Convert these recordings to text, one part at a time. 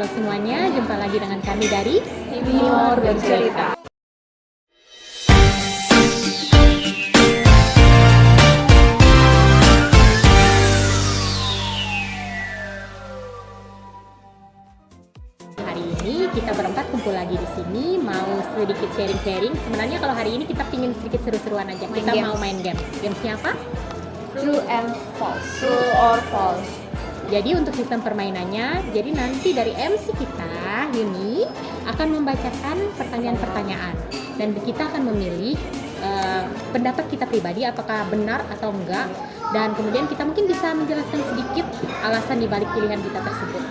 Halo semuanya, jumpa lagi dengan kami dari Timur Bercerita. Hari ini kita berempat kumpul lagi di sini, mau sedikit sharing-sharing. Sebenarnya kalau hari ini kita pingin sedikit seru-seruan aja. Kita mau main games. Gamesnya apa? True and false. True or false. Jadi untuk sistem permainannya, jadi nanti dari MC kita, Yuni, akan membacakan pertanyaan-pertanyaan. Dan kita akan memilih pendapat kita pribadi, apakah benar atau enggak. Dan kemudian kita mungkin bisa menjelaskan sedikit alasan dibalik pilihan kita tersebut.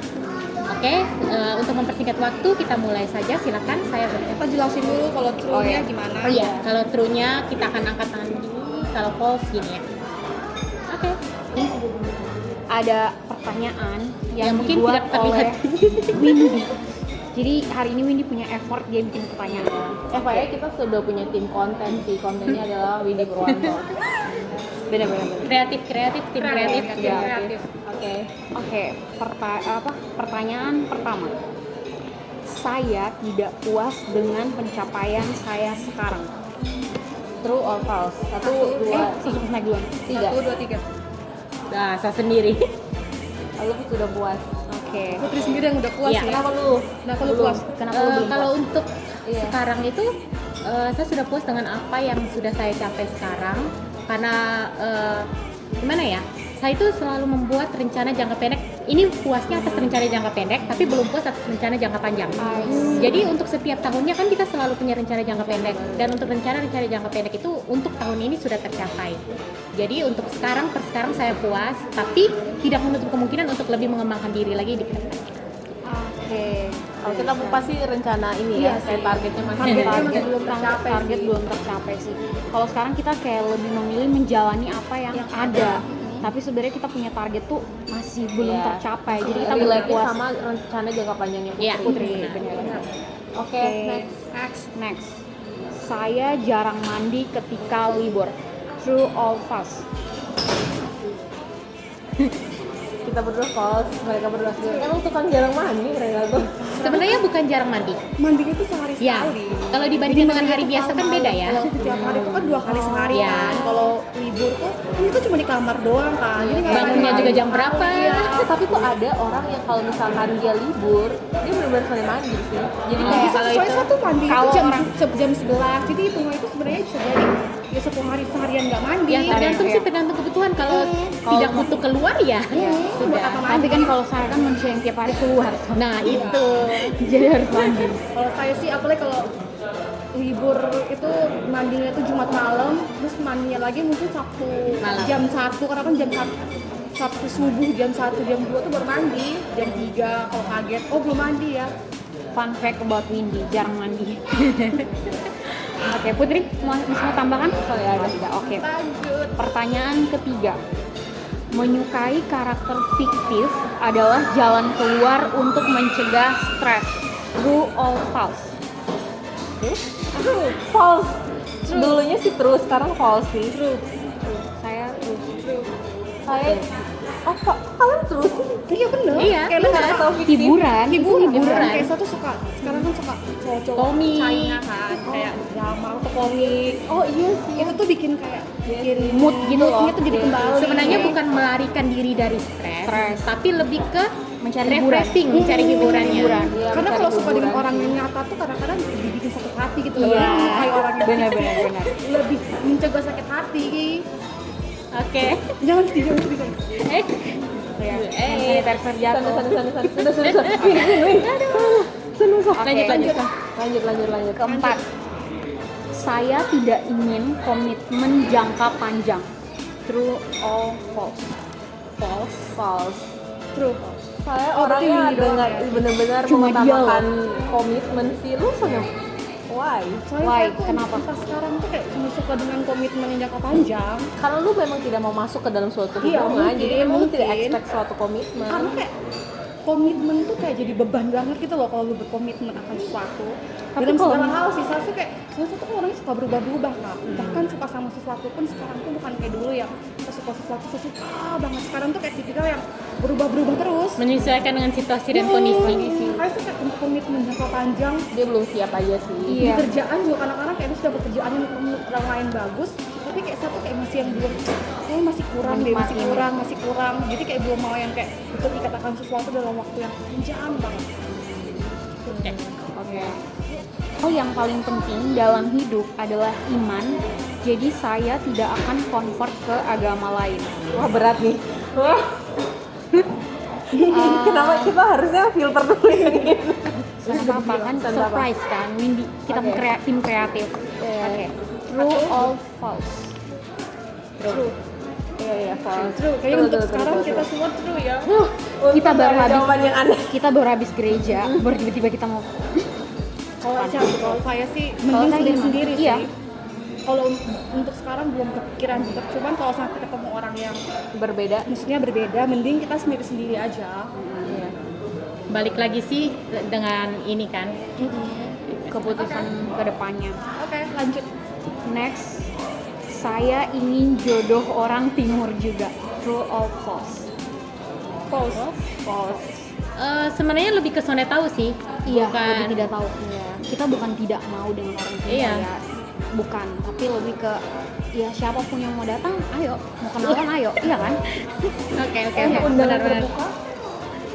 Oke, untuk mempersingkat waktu, kita mulai saja. Silakan, saya Kita jelasin dulu kalau true-nya gimana. Oh iya, kalau true-nya kita akan angkat tangan gini, kalau false gini ya. Oke. Ada pertanyaan yang mungkin dibuat tidak terlihat. oleh Windy. Jadi hari ini Windy punya effort, dia bikin pertanyaan. FYI kita sudah punya tim konten sih. Kontennya adalah Windy Purwanto. Benar-benar. Kreatif, tim kreatif. Kreatif. Oke, pertanyaan pertama. Saya tidak puas dengan pencapaian saya sekarang. True or false? 1, 2, Sukses naik duluan. 3. 1, 2, 3. Nah, saya sendiri. Lalu sudah puas. Oke. Putri sendiri yang udah puas Iya. ya? Kenapa lu puas? Kenapa lu belum Kalau puas? untuk Iya. sekarang itu saya sudah puas dengan apa yang sudah saya capai sekarang, karena gimana ya, saya itu selalu membuat rencana jangka pendek. Ini puasnya atas rencana jangka pendek, tapi belum puas atas rencana jangka panjang. Jadi untuk setiap tahunnya kan kita selalu punya rencana jangka pendek, dan untuk rencana jangka pendek itu untuk tahun ini sudah tercapai. Jadi untuk sekarang saya puas, tapi tidak menutup kemungkinan untuk lebih mengembangkan diri lagi di depan. Oke. Kalau kita pasti rencana ini Iya ya, kayak targetnya masih Target belum tercapai. Target belum tercapai sih. Kalau sekarang kita kayak lebih memilih menjalani apa yang ada. Tapi sebenarnya kita punya target tuh masih belum Iya. tercapai. Jadi kita lebih belum lagi puas. sama rencana jangka panjangnya Putri. Iya, Putri, benar. benar. Oke, Next. Saya jarang mandi ketika libur. True or false? kita berdua false, mereka berdua sendiri. Emang tukang jarang mandi mereka tuh. Sebenarnya bukan jarang mandi. Mandi itu sehari Ya, sekali. kalau dibandingkan dengan hari biasa kan beda ya. Kalau tiap hari itu kan 2 kali sehari Iya. kan. Kalau libur tuh ini tuh cuma di kamar doang kan. Jadi nggak Bangunnya mandi. juga jam berapa? Iya, tapi kok ada orang yang kalau misalkan dia libur, dia benar-benar sering mandi sih. Jadi Nah, kayak bisa kalau soalnya itu- satu mandi itu kalau jam orang- jam 11. Jadi hitungan itu sebenarnya bisa jadi ya 10 hari seharian nggak mandi. Ya tergantung Iya. sih, tergantung kebutuhan. Kalau tidak butuh keluar ya sudah. Tapi kan kalau saya kan manusia yang tiap hari keluar. Nah itu. Jadi harus mandi. Kalau saya sih apalagi kalau libur itu mandinya tuh Jumat malam, terus mandinya lagi mungkin Sabtu Malam. jam 1 karena kan jam 1 Sabtu subuh jam 1 jam 2 tuh baru mandi. Jam 3 kalau kaget, oh belum mandi ya. Fun fact about Windy, jarang mandi. Oke, Putri, masih mau tambahkan? Saya ada. Tidak. Oke. Lanjut. Pertanyaan ketiga. Menyukai karakter fiktif adalah jalan keluar untuk mencegah stres. True or false? False. Dulunya sih terus, sekarang false sih. Saya true. Saya kalian terus sih? Iya bener. Iya, Kayak lu bener. nggak tahu Hiburan. hiburan. Kayak satu suka sekarang kan suka cowok-cowok Komik. China kan, kayak drama atau komik. Oh iya sih. Itu tuh bikin kayak bikin Mood gitu loh. moodnya tuh jadi kembali. Sebenarnya bukan melarikan diri dari stres, tapi lebih ke Mencari hiburan. refreshing, mencari hiburannya. Iya, Karena mencari kalau suka dengan hiburan orang sih. yang nyata tuh kadang-kadang dibikin sakit hati gitu. Iya. Lebih menyukai orang yang Benar. lebih mencegah sakit hati. Oke. Jangan sedih. Sanitizer jatuh. Sana. Sudah. Win. Lanjut. Keempat. Saya tidak ingin komitmen jangka panjang. True or false? False. True. Saya Oh, berarti orangnya Windy doang dengan ya? benar-benar Cuma dia mengutamakan komitmen sih. Lu soalnya why? Soalnya Why? saya tuh Kenapa? pas sekarang tuh kayak cuma suka dengan komitmen yang jangka panjang. Karena lu memang tidak mau masuk ke dalam suatu Iya, hubungan, mungkin, jadi emang lu tidak mungkin. expect suatu komitmen. Karena kayak komitmen tuh kayak jadi beban banget gitu loh kalau lu berkomitmen akan sesuatu. Tapi Dalam kalau segala hal sih, saya tuh kan orangnya suka berubah-berubah Kak. Bahkan suka sama sesuatu pun sekarang tuh bukan kayak dulu yang suka sesuatu suka banget. Sekarang tuh kayak tipikal yang berubah-berubah terus. Menyesuaikan dengan situasi dan kondisi. Kayak suka untuk komitmen jangka panjang. Dia belum siap aja sih. Di kerjaan juga kadang-kadang kayak lu sudah bekerjaan yang orang lain bagus, tapi kayak satu kayak masih yang belum, kayak masih kurang deh, masih kurang. Jadi kayak belum mau yang kayak betul dikatakan sesuatu dalam waktu yang panjang banget. Oke. Oh, yang paling penting dalam hidup adalah iman. Jadi saya tidak akan convert ke agama lain. Wah berat nih. Wah. Kenapa kita harusnya filter dulu ini? Karena apa kan surprise kan, Windy, kita tim kreatif. Oke. True or false? True. Iya, false. True. Kayaknya untuk sekarang kita semua true ya. Kita baru habis jawaban yang aneh. kita baru habis gereja, baru tiba-tiba kita mau Kalau saya sih Kalau mending saya sendiri-sendiri gimana? Iya. sih. Kalau untuk sekarang belum kepikiran juga. Cuman kalau sampai ketemu orang yang Berbeda. maksudnya berbeda, mending kita sendiri-sendiri aja. Iya. Balik lagi sih dengan ini kan. keputusan kedepannya. Oke, lanjut. Next, saya ingin jodoh orang timur juga. True or false? False. Sebenarnya lebih ke sonde tahu sih. Iya, Bukan. lebih tidak tahu. Kita bukan tidak mau dengan orang timur Iya. ya, bukan. Tapi lebih ke ya siapapun yang mau datang, ayo. Mau kenalan, ayo. Iya kan? Oke, Undangan benar-benar. terbuka.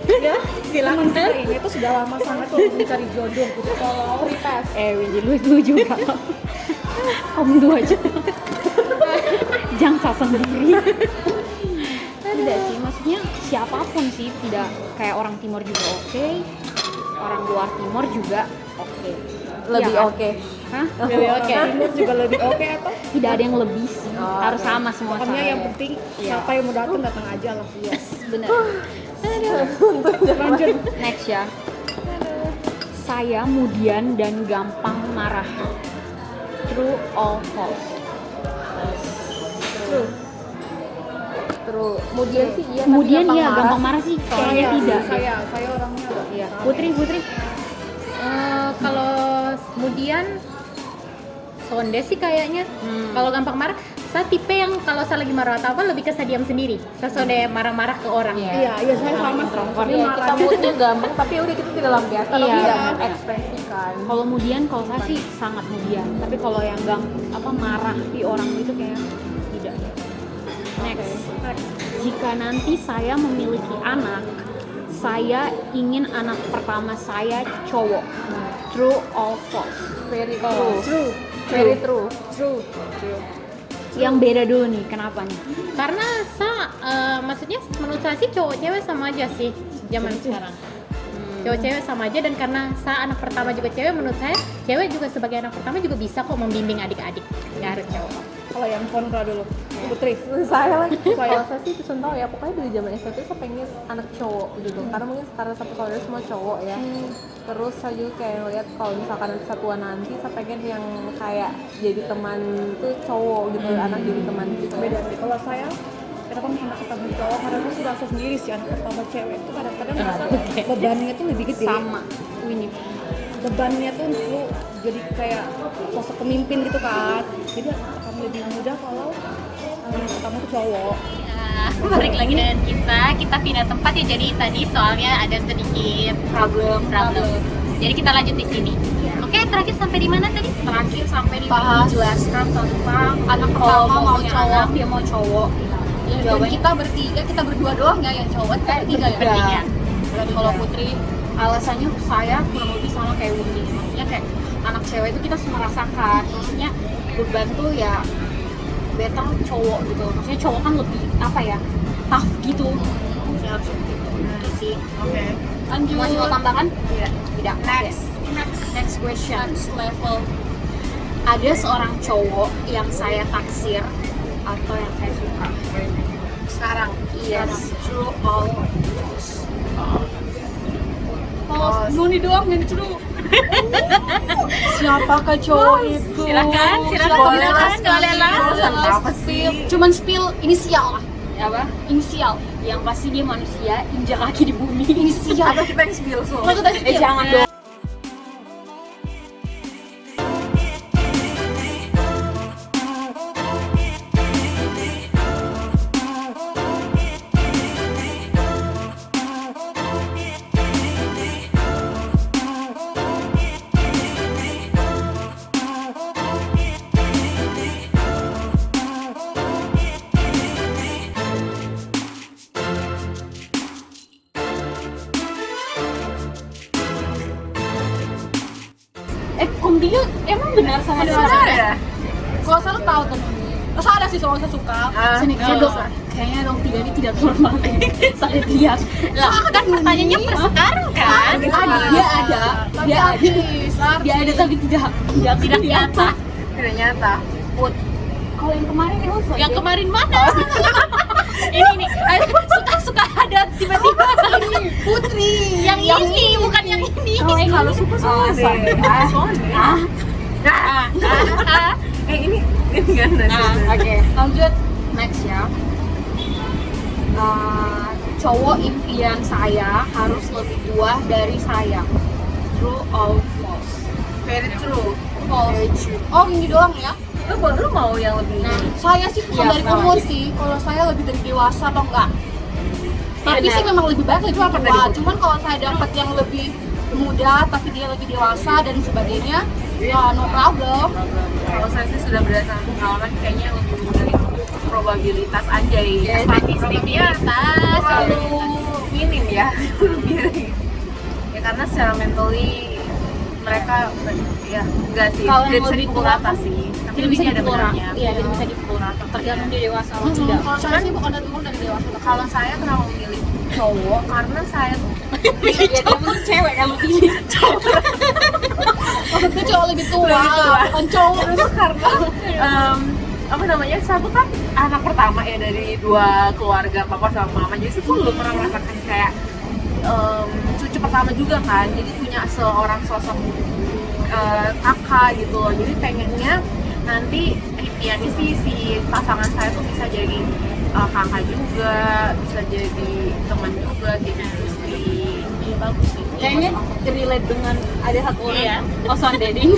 Ya, silakan. Ini tuh sudah lama sangat untuk mencari jodoh gitu. Kalau request. Windy, lu juga. Kamu dua aja. Jangan sasang diri. Tidak sih, maksudnya siapapun sih, tidak kayak orang timur juga oke, orang luar timur juga oke. Lebih Iya kan? oke. Hah? Lebih oke. Timur juga lebih oke atau? Tidak ada yang lebih sih, harus sama semua Pokoknya saya. yang penting siapa yang mau datang aja lah. Yes, benar. Lanjut. Next ya. Saya mudian dan gampang marah. True or false? True. Kemudian sih iya, tapi Kemudian gampang ya marah. gampang marah sih. Soalnya tidak. Saya orangnya Iya. Putri. Kalau kemudian sonde sih kayaknya. Kalau gampang marah, saya tipe yang kalau saya lagi marah atau apa lebih ke saya diam sendiri. Saya sonde marah-marah ke orang. Iya, saya sama Iya, kita moodnya gampang, tapi udah kita tidak lampiaskan, Iya. tidak mengekspresikan. Kalau saya sih sangat mudian. Tapi kalau yang marah di orang itu kayak tidak. Next. Jika nanti saya memiliki anak, saya ingin anak pertama saya cowok. True or false? Very true. True. Very true. Yang beda dulu nih, kenapa nih? Karena maksudnya menurut saya sih cowok cewek sama aja sih zaman sekarang. Cowok cewek sama aja, dan karena saya anak pertama juga cewek, menurut saya cewek juga sebagai anak pertama juga bisa kok membimbing adik-adik, nggak harus cowok. Kalau yang kontra dulu, Putri. Saya lagi, kalau saya sih itu tahu ya, pokoknya dari zaman SMP saya pengen anak cowok gitu, karena mungkin sekarang satu saudara semua cowok ya. Terus saya juga kayak ngeliat kalau misalkan satuan nanti, saya pengen yang kayak jadi teman tuh cowok gitu, anak jadi teman gitu. Beda sih. Kalau saya kenapa anak pertama cowok? Karena aku sudah rasa sendiri sih anak pertama cewek itu kadang-kadang merasa bebannya tuh lebih gede. Sama. Winnie. Bebannya tuh lu jadi kayak sosok pemimpin gitu kan. Jadi akan lebih mudah kalau anak pertama tuh cowok. Balik lagi dengan kita pindah tempat ya, jadi tadi soalnya ada sedikit problem. Jadi kita lanjut di sini. Oke, terakhir sampai di mana tadi? Terakhir sampai di Bahas. menjelaskan tentang Anak kalau pertama mau punya cowok. anak, dia mau cowok. Dan kita bertiga, kita berdua doang ya yang cowok, bertiga ya? Bertiga. Dan kalau Putri, alasannya saya kurang lebih sama kayak Windy. Maksudnya kayak anak cewek itu kita semua rasakan. Maksudnya beban tuh ya beta cowok gitu. Maksudnya cowok kan lebih tough gitu. Maksudnya harus gitu. Gitu sih. Oke. Lanjut. Masih mau tambahan? Tidak. Next question. Next level. Ada seorang cowok yang saya taksir atau yang saya suka Sekarang. yes, true or false? Nuni doang yang true. Siapakah cowok itu? Silakan, Boleh lah. Apa sih? Cuman spill inisial lah. apa? Inisial. Yang pasti dia manusia, injak kaki di bumi. Inisial. Atau kita yang spill so. Kalau kita spill. Jangan dong. Om Dio emang benar sama dia? Ada. Kalau saya tahu tuh. Terus ada sih soalnya suka. Sini kayaknya dong Tiga ini tidak normal saya lihat. Lah kan pertanyaannya per sekarang kan? Dia ada tapi tidak nyata. Tidak nyata. Kalau yang kemarin Elsa. Yang kemarin mana? ini suka ada tiba-tiba Putri. Yang ini bukan yang ini. Kalau suka sama deh. Ini kan Oke, lanjut next ya. Cowok impian saya harus lebih tua dari saya. True or false? very true. Very true. Oh ini doang ya? Lu mau yang lebih Saya sih bukan Iya, dari sama umur aja. sih. Kalau saya lebih dari dewasa atau enggak? Tapi Benar. sih memang lebih baik lebih tua. Dari umur. Cuman kalau saya dapat yang lebih muda tapi dia lebih dewasa dan sebagainya, ya no problem. kalau saya sih sudah berdasarkan pengalaman kayaknya yang lebih mudah itu probabilitas anjay statistiknya selalu minim ya. Ya karena secara mentally mereka ya enggak sih Kalau tidak yang bisa lebih dipukul tua, rata sih tapi Tidak bisa lebihnya ada dipukul rata. benarnya. Iya, tidak bisa dipukul rata. Tergantung dia dewasa atau tidak. Kalau saya sih bukan dari umur dari dewasa. Kalau saya kenapa memilih cowok karena saya tuh Iya, dia pun cewek kalau pilih. Maksudnya cowok lebih tua, Lebih tua. bukan cowok. itu karena apa namanya saya tuh kan anak pertama ya dari dua keluarga papa sama mama jadi saya tuh belum pernah merasakan kayak cucu pertama juga kan jadi punya seorang sosok kakak gitu loh jadi pengennya nanti impiannya sih si pasangan saya tuh bisa jadi kakak juga bisa jadi teman juga jadi istri Iya, bagus sih. Kayaknya relate dengan ada satu orang ya. Osan dating.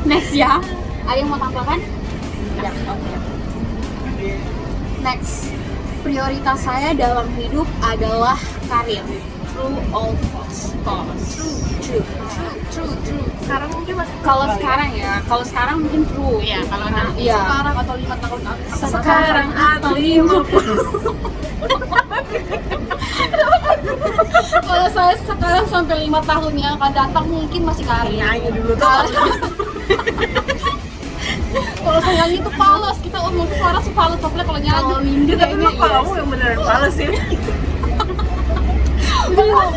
Next ya. Ada yang mau tambahkan? Ya, oke. Next. Prioritas saya dalam hidup adalah karir. True or false? False. True. sekarang mungkin masih Kalau sekarang ya, kalau sekarang mungkin true. Iya, kalau Nah, iya. Sekarang atau 5 tahun atas. sekarang atau 50 Kalau saya sekarang sampai 5 tahun yang akan datang mungkin masih karir. nyanyi dulu tuh Kalau saya nyanyi itu fals, kita umur suara sih fals, tapi kalau nyanyi Kalau Windy tapi kayaknya emang kamu yang beneran males sih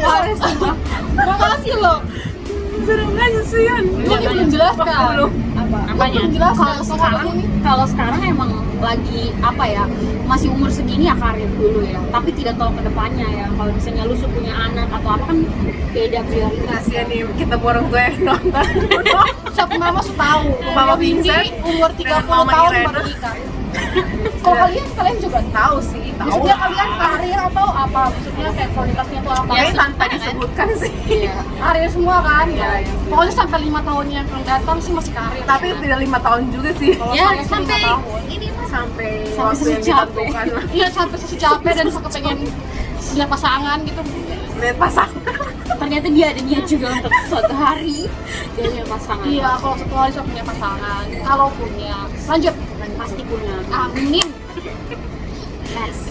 fals sih. Makasih loh. serem aja sih kan Ini belum jelaskan. belum Apanya? Belum jelas Kalau sekarang emang lagi apa ya masih umur segini ya karir dulu ya tapi tidak tahu kedepannya ya kalau misalnya lu punya anak atau apa kan beda prioritas kasian nih kita orang tua yang nonton siapa mama sudah tahu. Mama Windy Vincent umur 30 dan Mama tahun Irene. baru nikah. Kalau kalian juga tahu sih tahu maksudnya kalian karir atau apa? Maksudnya kayak kualitasnya tuh apa? kayaknya tanpa disebutkan sih iya. Karir semua kan? Iya, iya. Pokoknya sampai 5 tahun yang akan datang sih masih karir. tapi tidak 5 tahun juga sih Kalau Ya, saya sih sampai 5 tahun. sampai Sampai waktu yang secapek. ditentukan lah Iya sampai secapek dan kepengen punya pasangan gitu. lihat pasang Ternyata dia ada niat juga untuk suatu hari dia punya pasangan Iya kalau satu hari saya punya pasangan. Kalau punya lanjut. dan pasti punya Amin. next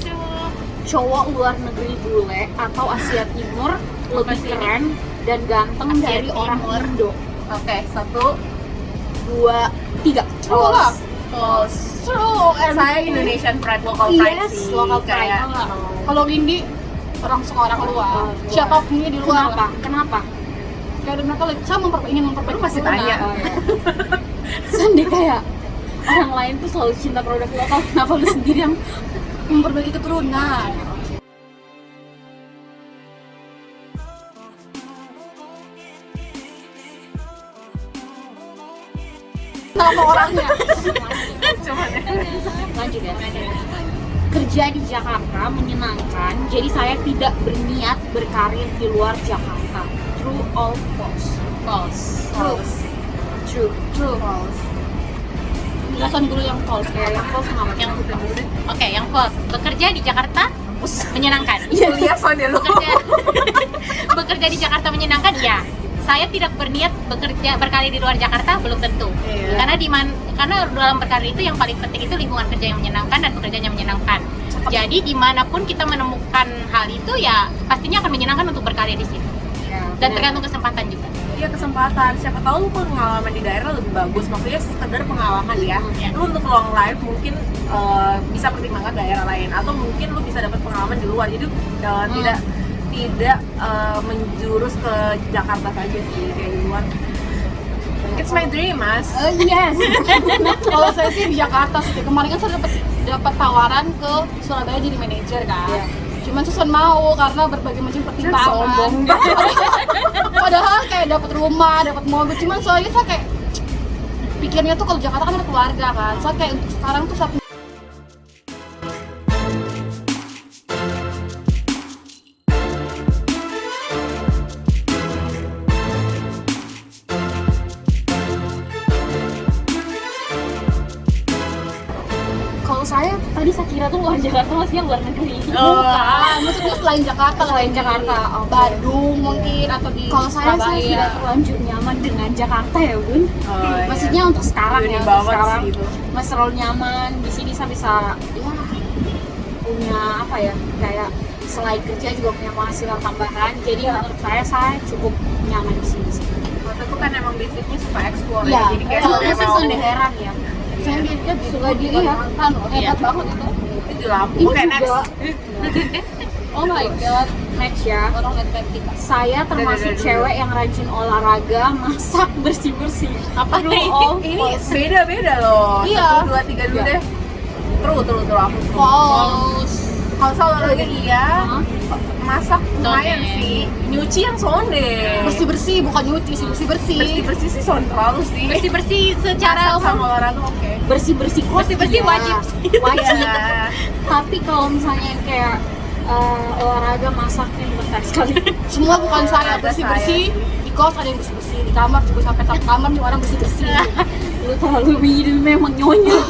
cowok luar negeri bule atau Asia Timur lebih keren dan ganteng dari orang Indo. oke 1 2 3 True lah. false True. saya Indonesian pride local pride Yes, sih local pride. kayak Kalau Windy orang seorang luar. Siapapun dia di luar. Kenapa? Kayak mereka saya ingin memperbaiki. Lu masih keturunan. tanya. Oh, iya. Sandi kayak orang lain tuh selalu cinta produk lokal, kenapa lu sendiri yang Memperbaiki keturunan. Nama orangnya. cuman lanjut ya? kerja di Jakarta menyenangkan, jadi saya tidak berniat berkarir di luar Jakarta. True or false? False. True. False. Jelasan dulu yang false, kayak yang false sama Yang Oke, yang false. Bekerja di Jakarta menyenangkan. Kuliah soalnya lu. Bekerja di Jakarta menyenangkan, ya. Saya tidak berniat berkarir di luar Jakarta, belum tentu. Iya. Karena dalam berkarir itu yang paling penting itu lingkungan kerja yang menyenangkan dan pekerjaan yang menyenangkan. Jadi dimanapun kita menemukan hal itu, ya pastinya akan menyenangkan untuk berkarir di situ. Dan tergantung kesempatan juga. Iya, kesempatan. Siapa tahu lu pengalaman di daerah lebih bagus. Maksudnya sekedar pengalaman ya. Lu untuk long life mungkin bisa pertimbangkan daerah lain, atau mungkin lu bisa dapat pengalaman di luar. Jadi tidak menjurus ke Jakarta saja sih, kayak di luar. It's my dream, Mas. Yes. Kalau saya sih di Jakarta sih. Kemarin kan saya dapat tawaran ke Surabaya jadi manajer kan. Cuman susah mau karena berbagai macam pertimbangan. Sombong. Padahal kayak dapat rumah, dapat mobil. Cuman soalnya saya kayak pikirnya tuh kalau Jakarta kan ada keluarga kan. Saya kayak untuk sekarang tuh saya kalau saya tadi saya kira tuh luar Jakarta maksudnya luar negeri. bukan, maksudnya selain Jakarta, Selain Jakarta, oke. Badung mungkin atau di Kalau saya Surabaya. sudah terlanjur nyaman dengan Jakarta ya Bun. Maksudnya untuk sekarang Ini ya, untuk banget sekarang sih itu. masih terlalu nyaman di sini. Saya bisa ya punya apa ya, kayak selain kerja juga punya penghasilan tambahan. Jadi menurut saya cukup nyaman di sini sih. Waktu itu kan emang basicnya suka explore Iya, ya. Jadi kayak kalau sebenarnya saya mau sudah heran ya. Saya dia suka diri ya, kan hebat banget itu. di Lampung. Ini Oke, juga. next. Oh my god, next ya. Orang lihat kita. Saya termasuk Dadah. cewek yang rajin olahraga, masak, bersih-bersih. Apa True nih? or Ini false? beda-beda loh. Iya. 1, 2, 3 dulu Iya. deh. True aku. False. Kalau soal olahraga iya, Hah? masak lumayan Sonde. sih. Nyuci yang sonde. Bersih-bersih bukan nyuci sih, bersih-bersih. Bersih sih sonde terlalu sih. Bersih-bersih secara Masak sama olahraga oke. Bersih-bersih Bersih-bersih iya. wajib. Wajib. Iya. Tapi kalau misalnya yang kayak olahraga, masaknya berat sekali. Semua bukan saya, Ada bersih-bersih. saya Di kos ada yang bersih-bersih, di kamar juga sampai satu kamar nih orang bersih-bersih. Lu terlalu widu memang nyonya.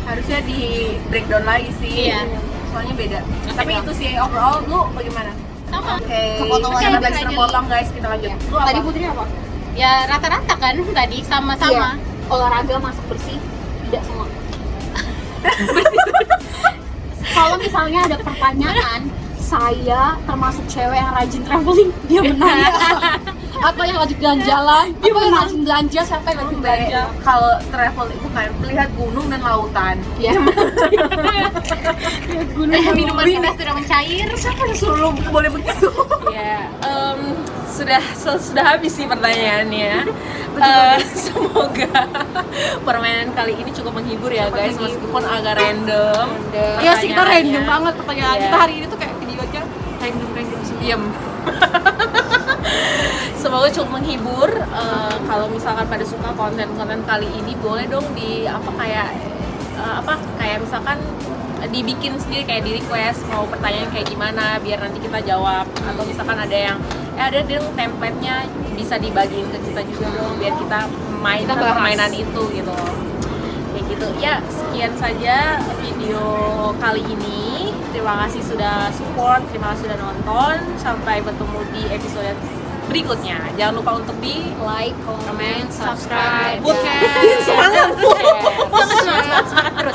Harusnya di breakdown lagi sih. Iya. Soalnya beda. Tapi itu sih overall lu bagaimana? Sama. Oke. Kepotong Kita lagi. lagi terpotong guys, kita lanjut. Lu apa? Tadi Putri apa? Ya rata-rata kan tadi sama-sama. Iya. Olahraga, masak, bersih, tidak semua. Kalau misalnya ada pertanyaan, saya termasuk cewek yang rajin traveling, dia menang. Apa yang rajin jalan-jalan? Dia Apa yang menang. rajin belanja? Siapa yang rajin belanja? Kalau travel itu kan melihat gunung dan lautan. Iya. Minuman kita sudah mencair. Siapa yang suruh lu boleh begitu? Ya, sudah habis sih pertanyaannya. Semoga permainan kali ini cukup menghibur ya guys, meskipun agak random. Iya sih, kita pertanyaannya. random banget pertanyaan Iya. kita hari ini tuh kayak video aja random semua. Diem. Semoga cukup menghibur. Kalau misalkan pada suka konten-konten kali ini, boleh dong di kayak misalkan dibikin sendiri, kayak di request mau pertanyaan kayak gimana biar nanti kita jawab, atau misalkan ada yang ada dong template-nya bisa dibagiin ke kita juga dong biar kita main Kita bahas. permainan itu gitu. Kayak gitu. Ya, sekian saja video kali ini. Terima kasih sudah support, terima kasih sudah nonton. Sampai bertemu di episode berikutnya. Jangan lupa untuk di Like, comment, subscribe, Put- dan semangat. share. Semangat terus.